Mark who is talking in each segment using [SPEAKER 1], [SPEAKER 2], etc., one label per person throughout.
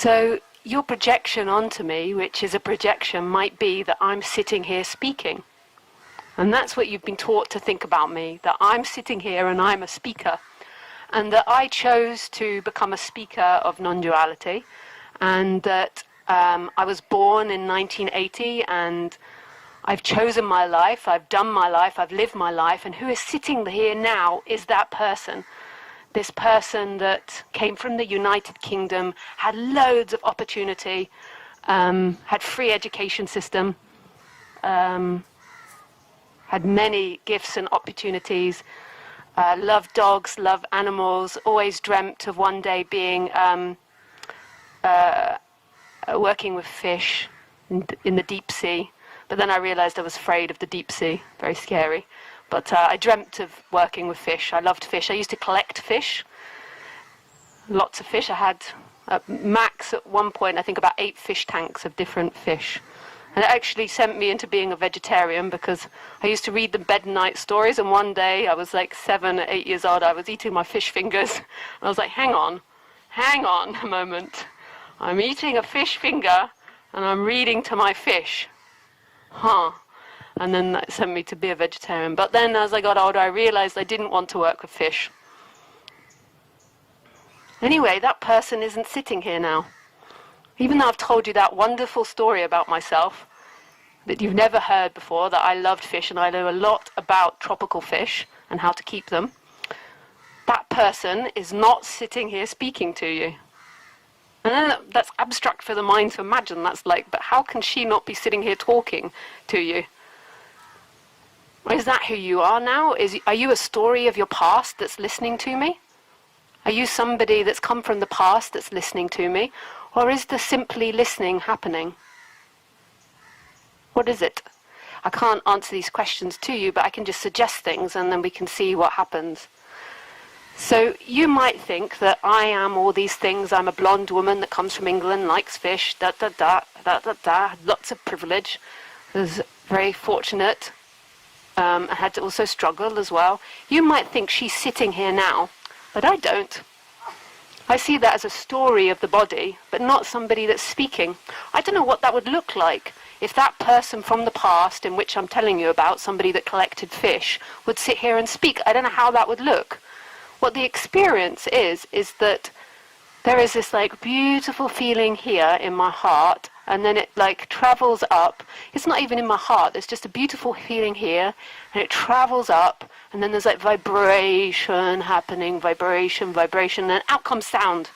[SPEAKER 1] So your projection onto me, which is a projection, might be that I'm sitting here speaking. And that's what you've been taught to think about me, that I'm sitting here and I'm a speaker. And that I chose to become a speaker of non-duality, and that I was born in 1980, and I've chosen my life, I've done my life, I've lived my life, and who is sitting here now is that person. This person that came from the United Kingdom, had loads of opportunity, had free education system, had many gifts and opportunities, loved dogs, loved animals, always dreamt of one day being working with fish in the deep sea. But then I realized I was afraid of the deep sea, very scary. But I dreamt of working with fish. I loved fish. I used to collect fish, lots of fish. I had max at one point, I think about 8 fish tanks of different fish. And it actually sent me into being a vegetarian, because I used to read the bed and night stories, and one day I was like 7 or 8 years old, I was eating my fish fingers, and I was like, hang on a moment. I'm eating a fish finger, and I'm reading to my fish. And then that sent me to be a vegetarian. But then as I got older, I realized I didn't want to work with fish. Anyway, that person isn't sitting here now. Even though I've told you that wonderful story about myself that you've never heard before, that I loved fish and I know a lot about tropical fish and how to keep them, that person is not sitting here speaking to you. And then that's abstract for the mind to imagine. That's like, but how can she not be sitting here talking to you? Is that who you are now? Are you a story of your past that's listening to me? Are you somebody that's come from the past that's listening to me? Or is the simply listening happening? What is it? I can't answer these questions to you, but I can just suggest things and then we can see what happens. So you might think that I am all these things. I'm a blonde woman that comes from England, likes fish, lots of privilege. Was very fortunate. I had to also struggle as well. You might think she's sitting here now, but I don't. I see that as a story of the body, but not somebody that's speaking. I don't know what that would look like if that person from the past, in which I'm telling you about, somebody that collected fish, would sit here and speak. I don't know how that would look. What the experience is that there is this like beautiful feeling here in my heart, and then it like travels up. It's not even in my heart, there's just a beautiful feeling here, and it travels up, and then there's like vibration happening, vibration, and out comes sound.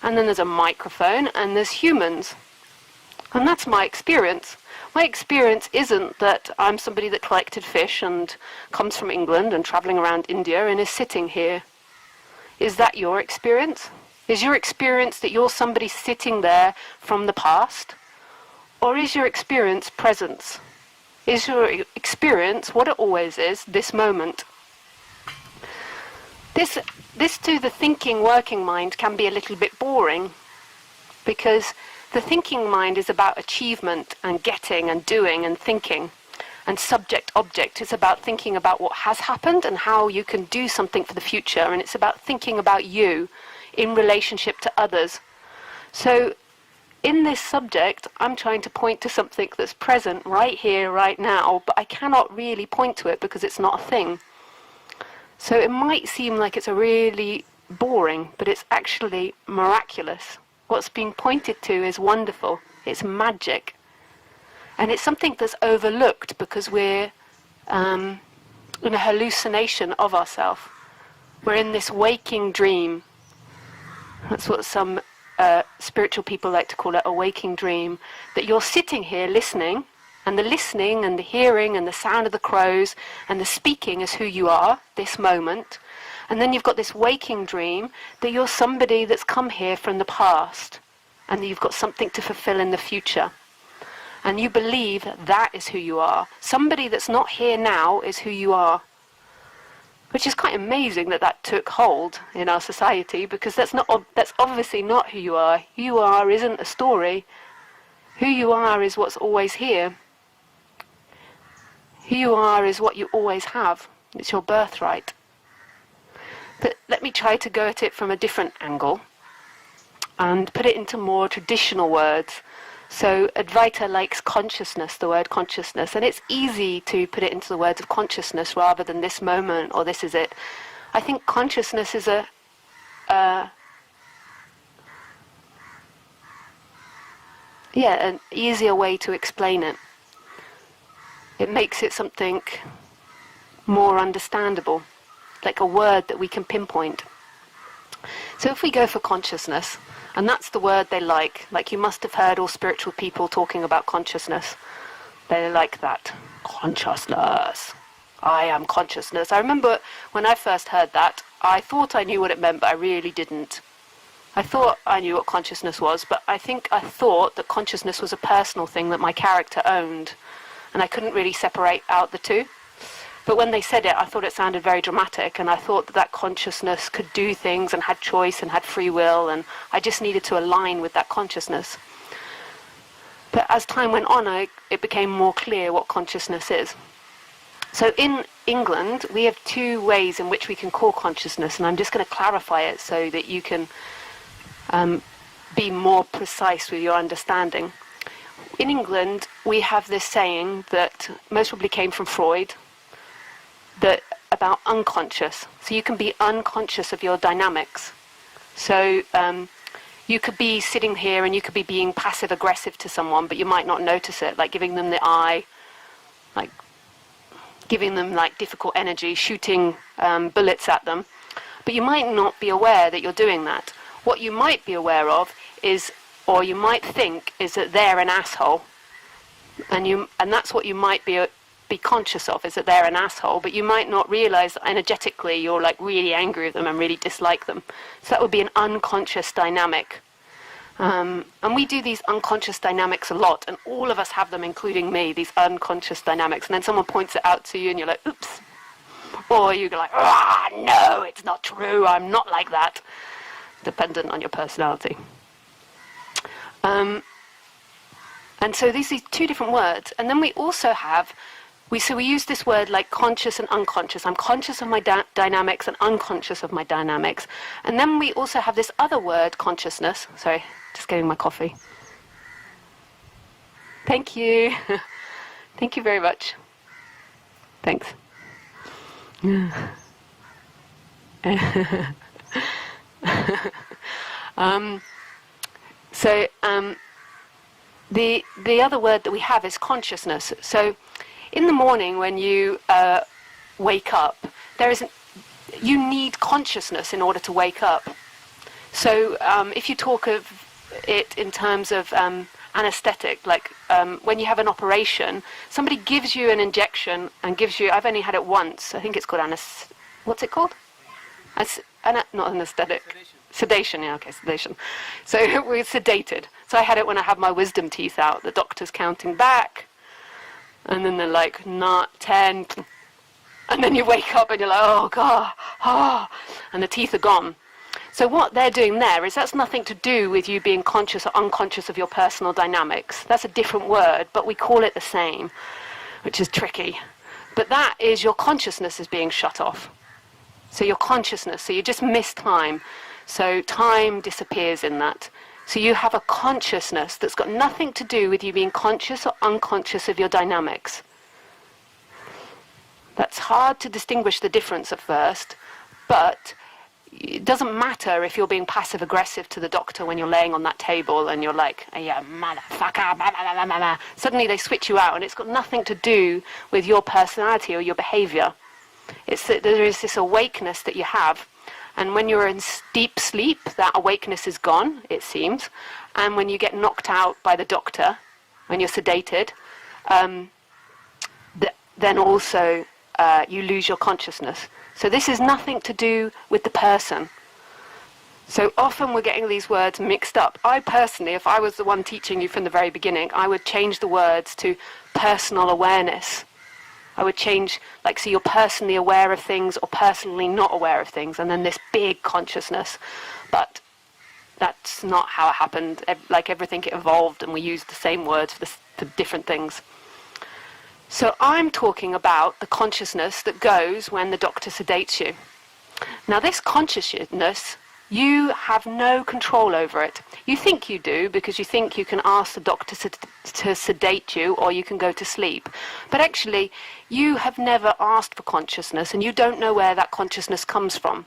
[SPEAKER 1] And then there's a microphone, and there's humans. And that's my experience. My experience isn't that I'm somebody that collected fish and comes from England and traveling around India and is sitting here. Is that your experience? Is your experience that you're somebody sitting there from the past? Or is your experience presence? Is your experience what it always is, this moment? This to the thinking working mind can be a little bit boring, because the thinking mind is about achievement and getting and doing and thinking, and subject-object is about thinking about what has happened and how you can do something for the future, and it's about thinking about you in relationship to others. So in this subject, I'm trying to point to something that's present right here, right now, but I cannot really point to it because it's not a thing. So it might seem like it's a really boring, but it's actually miraculous. What's being pointed to is wonderful. It's magic. And it's something that's overlooked because we're in a hallucination of ourselves. We're in this waking dream. That's what some spiritual people like to call it, a waking dream. That you're sitting here listening, and the listening and the hearing and the sound of the crows and the speaking is who you are, this moment. And then you've got this waking dream that you're somebody that's come here from the past and that you've got something to fulfill in the future. And you believe that is who you are. Somebody that's not here now is who you are. Which is quite amazing that that took hold in our society, because that's obviously not who you are. Who you are isn't a story. Who you are is what's always here. Who you are is what you always have. It's your birthright. But let me try to go at it from a different angle. and put it into more traditional words. So Advaita likes consciousness, the word consciousness, and it's easy to put it into the words of consciousness rather than this moment or this is it. I think consciousness is an easier way to explain it. It makes it something more understandable, like a word that we can pinpoint. So if we go for consciousness, and that's the word they like you must have heard all spiritual people talking about consciousness. They like that. Consciousness. I am consciousness. I remember when I first heard that, I thought I knew what it meant, but I really didn't. I thought I knew what consciousness was, but I think I thought that consciousness was a personal thing that my character owned, and I couldn't really separate out the two. But when they said it, I thought it sounded very dramatic, and I thought that consciousness could do things and had choice and had free will, and I just needed to align with that consciousness. But as time went on, it became more clear what consciousness is. So in England, we have two ways in which we can call consciousness, and I'm just going to clarify it so that you can be more precise with your understanding. In England, we have this saying that most probably came from Freud, that about unconscious. So you can be unconscious of your dynamics. So you could be sitting here and you could be being passive aggressive to someone, but you might not notice it, like giving them the eye, like giving them like difficult energy, shooting bullets at them. But you might not be aware that you're doing that. What you might be aware of is, or you might think, is that they're an asshole. And that's what you might be conscious of, is that they're an asshole, but you might not realize that energetically you're like really angry with them and really dislike them. So that would be an unconscious dynamic. And we do these unconscious dynamics a lot, and all of us have them, including me, these unconscious dynamics. And then someone points it out to you and you're like, oops. Or you go like, no, it's not true, I'm not like that. Dependent on your personality. And so these are two different words. And then we also have we use this word like conscious and unconscious. I'm conscious of my dynamics and unconscious of my dynamics. And then we also have this other word, consciousness. Sorry, just getting my coffee. Thank you. Thank you very much. Thanks. The other word that we have is consciousness. So in the morning when you wake up, you need consciousness in order to wake up. So if you talk of it in terms of anesthetic, like when you have an operation, somebody gives you an injection and gives you, I've only had it once, I think it's called what's it called? Not anesthetic. Sedation, yeah, okay, sedation. So we're sedated. So I had it when I had my wisdom teeth out. The doctor's counting back, and then they're like, not 10. And then you wake up and you're like, oh, God, and the teeth are gone. So what they're doing there is that's nothing to do with you being conscious or unconscious of your personal dynamics. That's a different word, but we call it the same, which is tricky. But that is your consciousness is being shut off. So your consciousness, so you just miss time. So time disappears in that. So you have a consciousness that's got nothing to do with you being conscious or unconscious of your dynamics. That's hard to distinguish the difference at first, but it doesn't matter if you're being passive-aggressive to the doctor when you're laying on that table and you're like, yeah, motherfucker, blah, blah, blah, blah, blah. Suddenly they switch you out and it's got nothing to do with your personality or your behavior. It's that there is this awakeness that you have. And when you're in deep sleep, that awakeness is gone, it seems. And when you get knocked out by the doctor, when you're sedated, then also you lose your consciousness. So this is nothing to do with the person. So often we're getting these words mixed up. I personally, if I was the one teaching you from the very beginning, I would change the words to personal awareness. I would change, like, so you're personally aware of things or personally not aware of things, and then this big consciousness. But that's not how it happened. Like everything, it evolved, and we used the same words for different things. So I'm talking about the consciousness that goes when the doctor sedates you. Now this consciousness You have no control over it. You think you do because you think you can ask the doctor to sedate you, or you can go to sleep. But actually, you have never asked for consciousness, and you don't know where that consciousness comes from.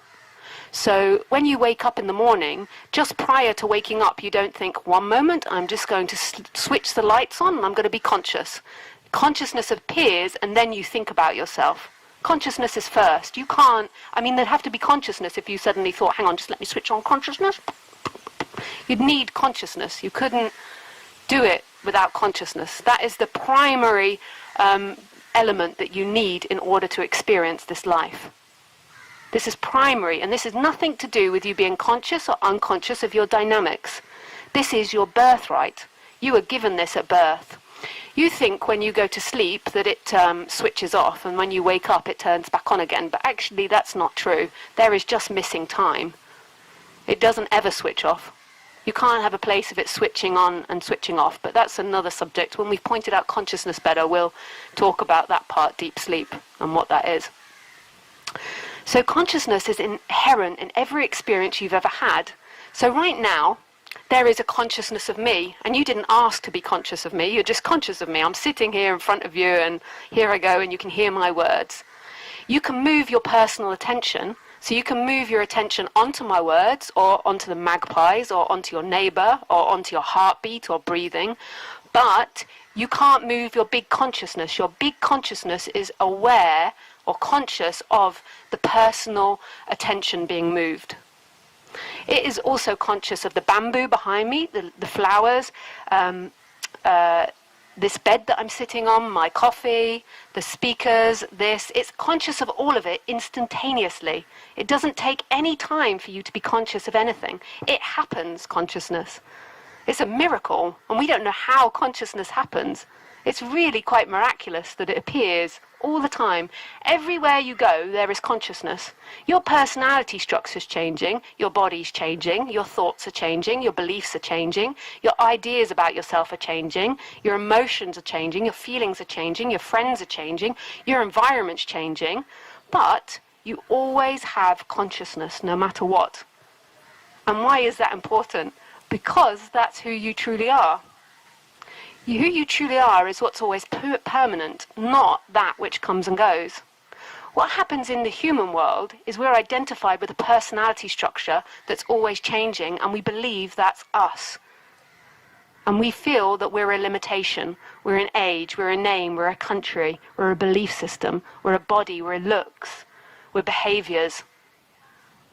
[SPEAKER 1] So when you wake up in the morning, just prior to waking up, you don't think, one moment, I'm just going to switch the lights on and I'm going to be conscious. Consciousness appears and then you think about yourself. Consciousness is first. You can't, there'd have to be consciousness if you suddenly thought, hang on, just let me switch on consciousness. You'd need consciousness. You couldn't do it without consciousness. That is the primary element that you need in order to experience this life. This is primary, and this has nothing to do with you being conscious or unconscious of your dynamics. This is your birthright. You were given this at birth. You think when you go to sleep that it switches off, and when you wake up it turns back on again, but actually that's not true. There is just missing time. It doesn't ever switch off. You can't have a place of it switching on and switching off, but that's another subject. When we've pointed out consciousness better, we'll talk about that part, deep sleep, and what that is. So consciousness is inherent in every experience you've ever had. So right now, there is a consciousness of me, and you didn't ask to be conscious of me, you're just conscious of me. I'm sitting here in front of you, and here I go, and you can hear my words. You can move your personal attention, so you can move your attention onto my words, or onto the magpies, or onto your neighbor, or onto your heartbeat, or breathing, but you can't move your big consciousness. Your big consciousness is aware or conscious of the personal attention being moved. It is also conscious of the bamboo behind me, the flowers, this bed that I'm sitting on, my coffee, the speakers, this. It's conscious of all of it instantaneously. It doesn't take any time for you to be conscious of anything. It happens, consciousness. It's a miracle, and we don't know how consciousness happens. It's really quite miraculous that it appears all the time. Everywhere you go, there is consciousness. Your personality structure is changing, your body's changing, your thoughts are changing, your beliefs are changing, your ideas about yourself are changing, your emotions are changing, your feelings are changing, your friends are changing, your environment's changing, but you always have consciousness, no matter what. And why is that important? Because that's who you truly are. Who you truly are is what's always permanent, not that which comes and goes. What happens in the human world is we're identified with a personality structure that's always changing, and we believe that's us. And we feel that we're a limitation. We're an age, we're a name, we're a country, we're a belief system, we're a body, we're looks, we're behaviors.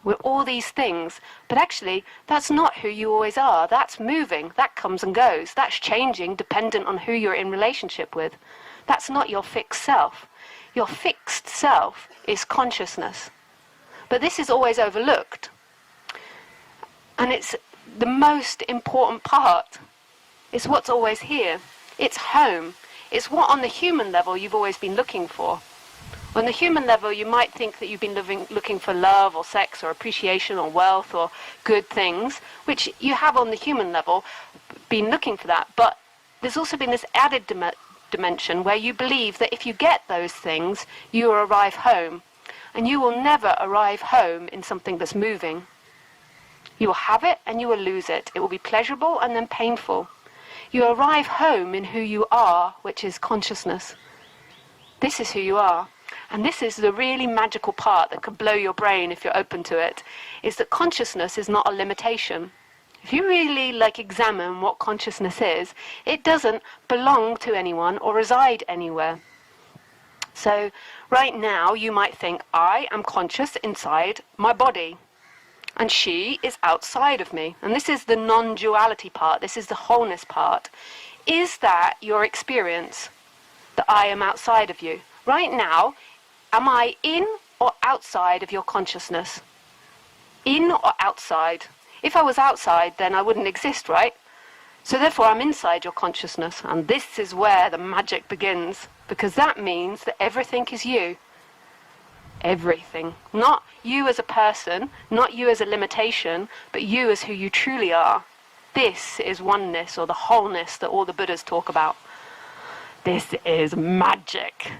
[SPEAKER 1] We're all these things, but actually that's not who you always are. That's moving, that comes and goes, that's changing dependent on who you're in relationship with. That's not your fixed self. Your fixed self is consciousness. But this is always overlooked. And it's the most important part. It's what's always here. It's home. It's what on the human level you've always been looking for. On the human level, you might think that you've been looking for love or sex or appreciation or wealth or good things, which you have on the human level been looking for that. But there's also been this added dimension where you believe that if you get those things, you will arrive home. And you will never arrive home in something that's moving. You will have it and you will lose it. It will be pleasurable and then painful. You arrive home in who you are, which is consciousness. This is who you are. And this is the really magical part that could blow your brain if you're open to it, is that consciousness is not a limitation. If you really examine what consciousness is, it doesn't belong to anyone or reside anywhere. So right now you might think, I am conscious inside my body, and she is outside of me. And this is the non-duality part, this is the wholeness part. Is that your experience, that I am outside of you? Right now, am I in or outside of your consciousness? In or outside? If I was outside, then I wouldn't exist, right? So therefore, I'm inside your consciousness. And this is where the magic begins, because that means that everything is you. Everything. Not you as a person, not you as a limitation, but you as who you truly are. This is oneness, or the wholeness that all the Buddhas talk about. This is magic.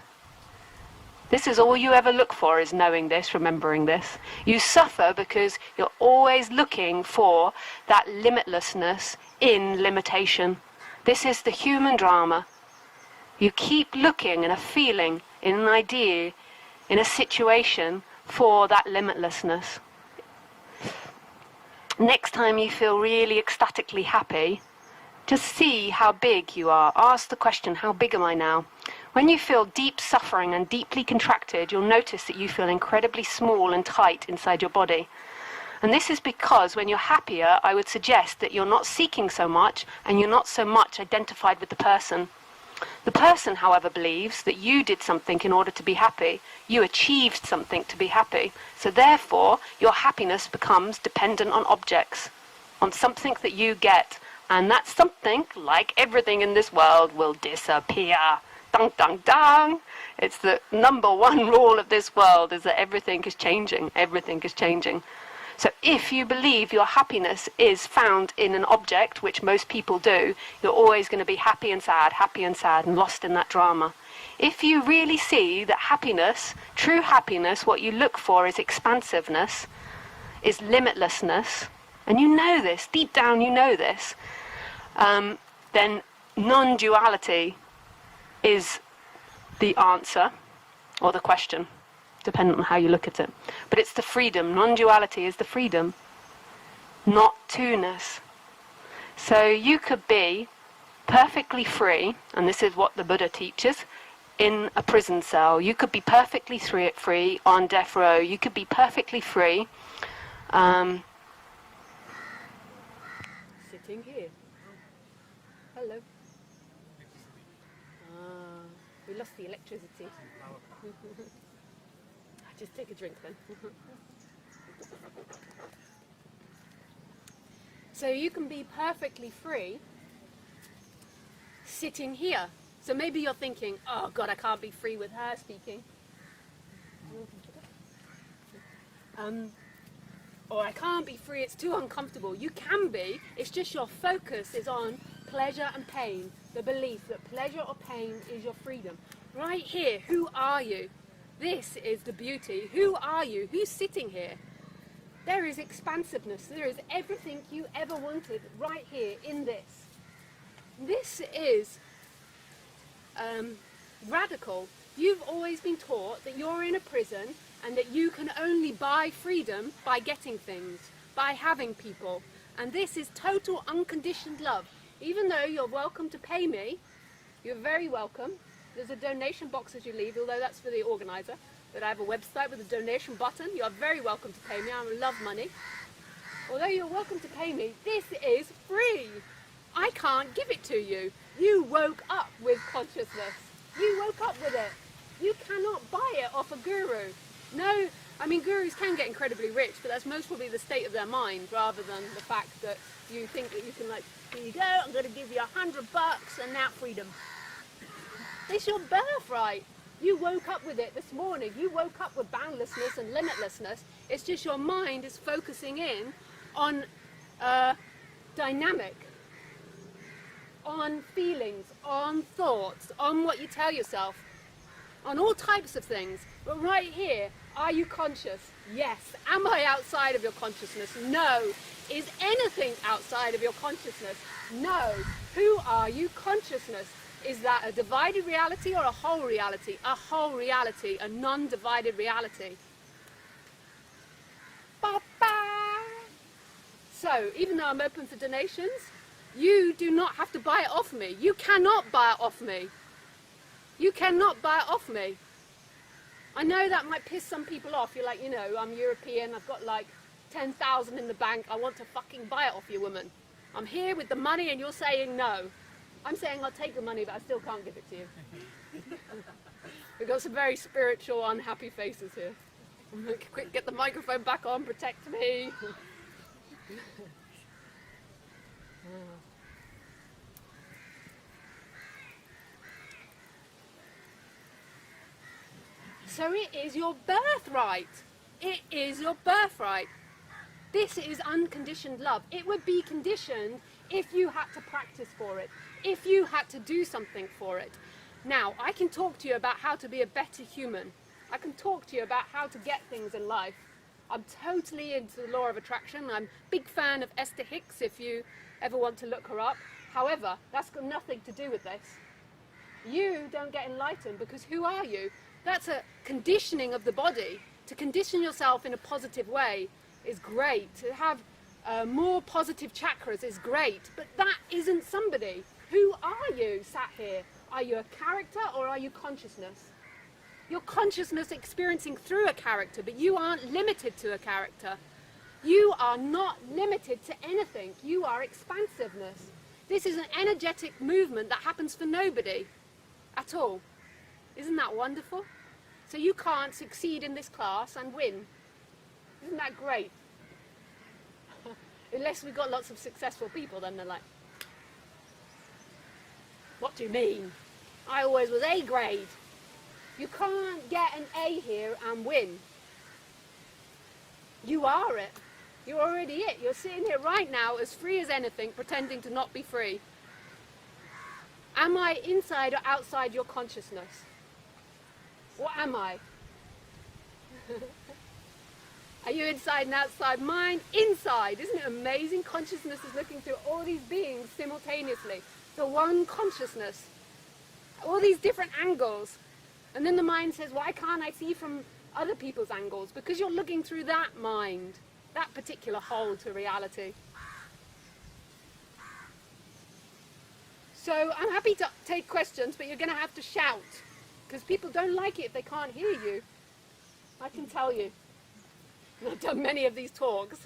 [SPEAKER 1] This is all you ever look for, is knowing this, remembering this. You suffer because you're always looking for that limitlessness in limitation. This is the human drama. You keep looking in a feeling, in an idea, in a situation for that limitlessness. Next time you feel really ecstatically happy, just see how big you are. Ask the question, how big am I now? When you feel deep suffering and deeply contracted, you'll notice that you feel incredibly small and tight inside your body. And this is because when you're happier, I would suggest that you're not seeking so much and you're not so much identified with the person. The person, however, believes that you did something in order to be happy. You achieved something to be happy. So therefore, your happiness becomes dependent on objects, on something that you get. And that something, like everything in this world, will disappear. Dun, dun, dun. It's the number one rule of this world, is that everything is changing. Everything is changing. So if you believe your happiness is found in an object, which most people do, you're always going to be happy and sad, and lost in that drama. If you really see that happiness, true happiness, what you look for is expansiveness, is limitlessness, and you know this, deep down you know this, then non-duality is the answer, or the question, depending on how you look at it. But it's the freedom. Non-duality is the freedom, not two-ness. So you could be perfectly free, and this is what the Buddha teaches, in a prison cell. You could be perfectly free on death row. You could be perfectly free sitting here. Hello. We lost the electricity. Just take a drink then. So you can be perfectly free sitting here. So maybe you're thinking, oh God, I can't be free with her speaking. Or I can't be free, it's too uncomfortable. You can be, it's just your focus is on pleasure and pain. The belief that pleasure or pain is your freedom. Right here, who are you? This is the beauty. Who are you? Who's sitting here? There is expansiveness. There is everything you ever wanted right here in this. This is radical. You've always been taught that you're in a prison and that you can only buy freedom by getting things, by having people. And this is total unconditioned love. Even though you're welcome to pay me, you're very welcome. There's a donation box as you leave, although that's for the organizer. But I have a website with a donation button. You are very welcome to pay me. I love money. Although you're welcome to pay me, this is free. I can't give it to you. You woke up with consciousness. You woke up with it. You cannot buy it off a guru. No, I mean, gurus can get incredibly rich, but that's most probably the state of their mind rather than the fact that you think that you can, like, here you go, I'm going to give you $100 and now freedom. It's your birthright. You woke up with it this morning. You woke up with boundlessness and limitlessness. It's just your mind is focusing in on dynamic, on feelings, on thoughts, on what you tell yourself, on all types of things. But right here, are you conscious? Yes. Am I outside of your consciousness? No. Is anything outside of your consciousness? No. Who are you? Consciousness. Is that a divided reality or a whole reality? A whole reality, a non-divided reality. Ba-ba! So, even though I'm open for donations, you do not have to buy it off me. You cannot buy it off me. You cannot buy it off me. I know that might piss some people off. You're like, you know, I'm European, I've got like 10,000 in the bank, I want to fucking buy it off you, woman. I'm here with the money and you're saying no. I'm saying I'll take the money, but I still can't give it to you. We've got some very spiritual, unhappy faces here. Quick, get the microphone back on, protect me. So it is your birthright. It is your birthright. This is unconditioned love. It would be conditioned if you had to practice for it, if you had to do something for it. Now, I can talk to you about how to be a better human. I can talk to you about how to get things in life. I'm totally into the law of attraction. I'm a big fan of Esther Hicks, if you ever want to look her up. However, that's got nothing to do with this. You don't get enlightened because who are you? That's a conditioning of the body. To condition yourself in a positive way is great. To have more positive chakras is great, but that isn't somebody. Who are you sat here? Are you a character or are you consciousness? You're consciousness experiencing through a character, but you aren't limited to a character. You are not limited to anything. You are expansiveness. This is an energetic movement that happens for nobody at all. Isn't that wonderful? So you can't succeed in this class and win. Isn't that great? Unless we've got lots of successful people, then they're like, what do you mean? I always was A grade. You can't get an A here and win. You are it. You're already it. You're sitting here right now as free as anything, pretending to not be free. Am I inside or outside your consciousness? What am I? Are you inside and outside mine? Inside. Isn't it amazing? Consciousness is looking through all these beings simultaneously. The one consciousness. All these different angles. And then the mind says, why can't I see from other people's angles? Because you're looking through that mind, that particular hole to reality. So I'm happy to take questions, but you're going to have to shout. Because people don't like it if they can't hear you. I can tell you. I've done many of these talks.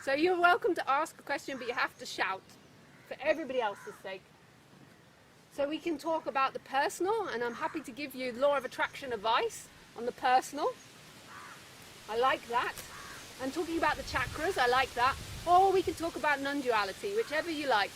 [SPEAKER 1] So you're welcome to ask a question, but you have to shout for everybody else's sake. So we can talk about the personal, and I'm happy to give you law of attraction advice on the personal. I like that. And talking about the chakras, I like that. Or we can talk about non-duality, whichever you like.